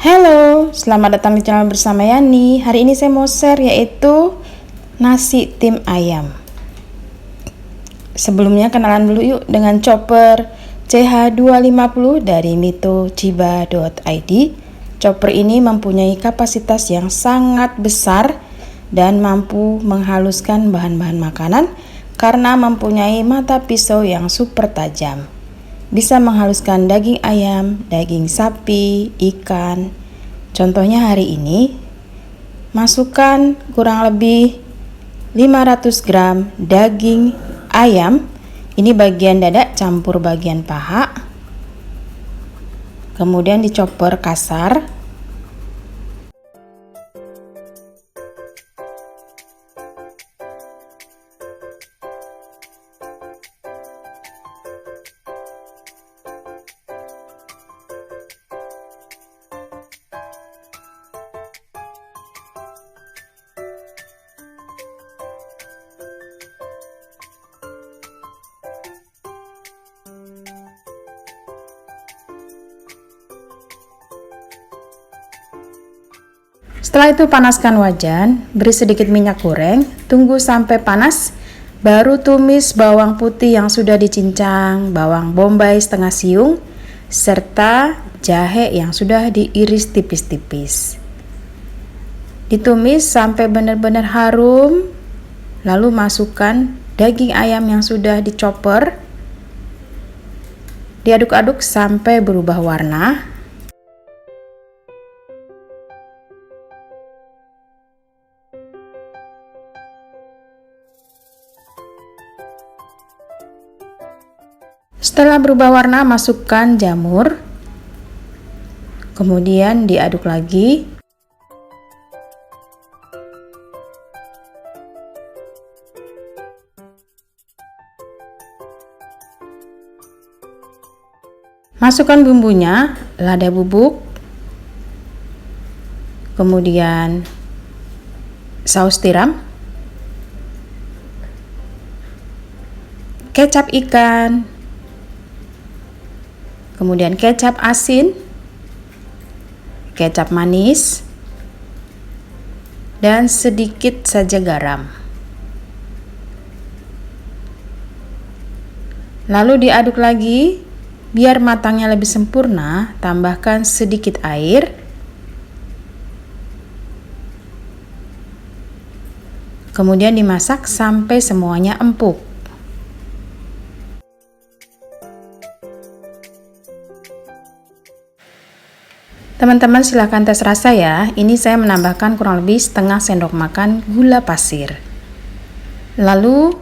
Halo, selamat datang di channel bersama Yani. Hari ini saya mau share yaitu nasi tim ayam. Sebelumnya kenalan dulu yuk dengan chopper CH250 dari mitochiba.id. Chopper ini mempunyai kapasitas yang sangat besar dan mampu menghaluskan bahan-bahan makanan karena mempunyai mata pisau yang super tajam. Bisa menghaluskan daging ayam, daging sapi, ikan. Contohnya hari ini, masukkan kurang lebih 500 gram daging ayam. Ini bagian dada campur bagian paha. Kemudian dicopper kasar. Setelah itu panaskan wajan, beri sedikit minyak goreng, tunggu sampai panas, baru tumis bawang putih yang sudah dicincang, bawang bombay setengah siung, serta jahe yang sudah diiris tipis-tipis. Ditumis sampai benar-benar harum, lalu masukkan daging ayam yang sudah dicopper, diaduk-aduk sampai berubah warna. Setelah berubah warna, masukkan jamur, kemudian diaduk lagi. Masukkan bumbunya, lada bubuk, kemudian saus tiram, kecap ikan, kemudian kecap asin, kecap manis, dan sedikit saja garam. Lalu diaduk lagi, biar matangnya lebih sempurna, tambahkan sedikit air. Kemudian dimasak sampai semuanya empuk. Teman-teman silahkan tes rasa ya. Ini saya menambahkan kurang lebih setengah sendok makan gula pasir. Lalu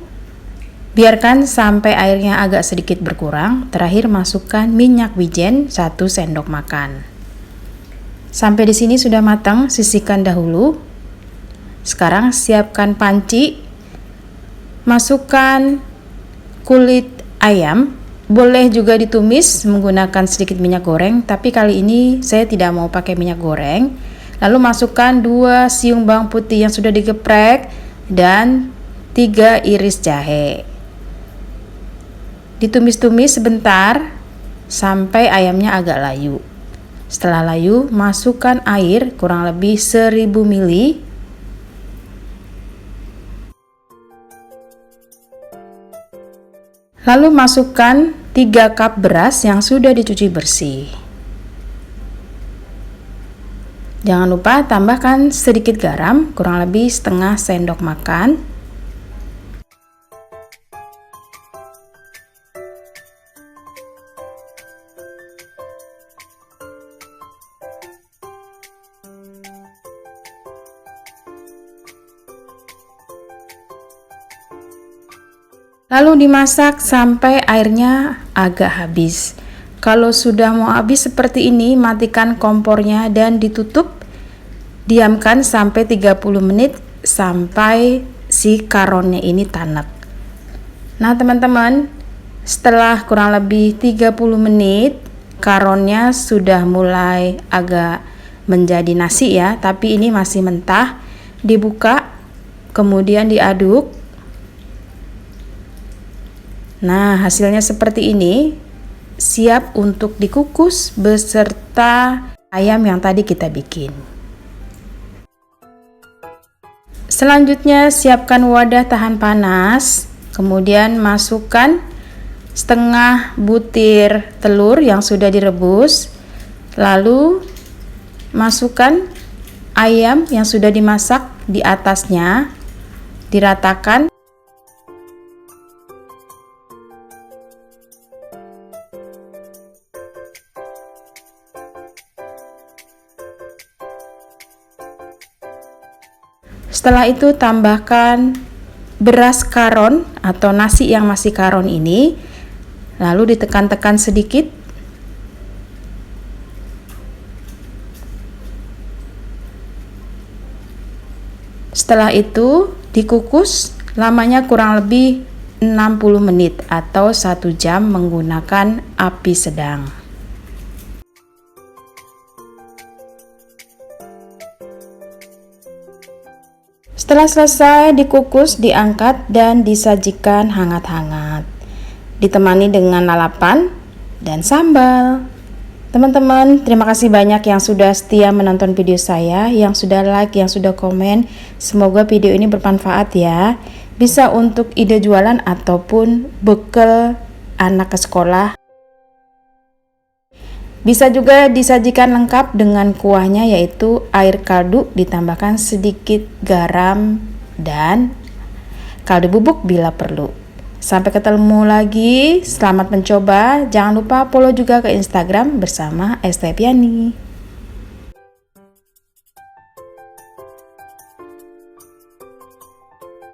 biarkan sampai airnya agak sedikit berkurang. Terakhir masukkan minyak wijen 1 sendok makan. Sampai di sini sudah matang, sisihkan dahulu. Sekarang siapkan panci. Masukkan kulit ayam. Boleh juga ditumis menggunakan sedikit minyak goreng, tapi kali ini saya tidak mau pakai minyak goreng. Lalu masukkan 2 siung bawang putih yang sudah digeprek dan 3 iris jahe. Ditumis-tumis sebentar sampai ayamnya agak layu. Setelah layu, masukkan air kurang lebih 1000 ml. Lalu masukkan 3 cup beras yang sudah dicuci bersih. Jangan lupa tambahkan sedikit garam, kurang lebih setengah sendok makan. Lalu dimasak sampai airnya agak habis. Kalau sudah mau habis seperti ini, matikan kompornya dan ditutup. Diamkan sampai 30 menit sampai si karonnya ini tanek. Nah teman-teman, setelah kurang lebih 30 menit, karonnya sudah mulai agak menjadi nasi ya, tapi ini masih mentah. Dibuka, kemudian diaduk. Nah, hasilnya seperti ini. Siap untuk dikukus beserta ayam yang tadi kita bikin. Selanjutnya siapkan wadah tahan panas, kemudian masukkan setengah butir telur yang sudah direbus, lalu masukkan ayam yang sudah dimasak di atasnya, diratakan. Setelah itu tambahkan beras karon atau nasi yang masih karon ini, lalu ditekan-tekan sedikit. Setelah itu dikukus, lamanya kurang lebih 60 menit atau 1 jam menggunakan api sedang. Setelah selesai dikukus, diangkat dan disajikan hangat-hangat, ditemani dengan lalapan dan sambal. Teman-teman, terima kasih banyak yang sudah setia menonton video saya, yang sudah like, yang sudah komen. Semoga video ini bermanfaat ya. Bisa untuk ide jualan ataupun bekal anak ke sekolah. Bisa juga disajikan lengkap dengan kuahnya, yaitu air kaldu ditambahkan sedikit garam dan kaldu bubuk bila perlu. Sampai ketemu lagi, selamat mencoba. Jangan lupa follow juga ke Instagram bersama Estepiani.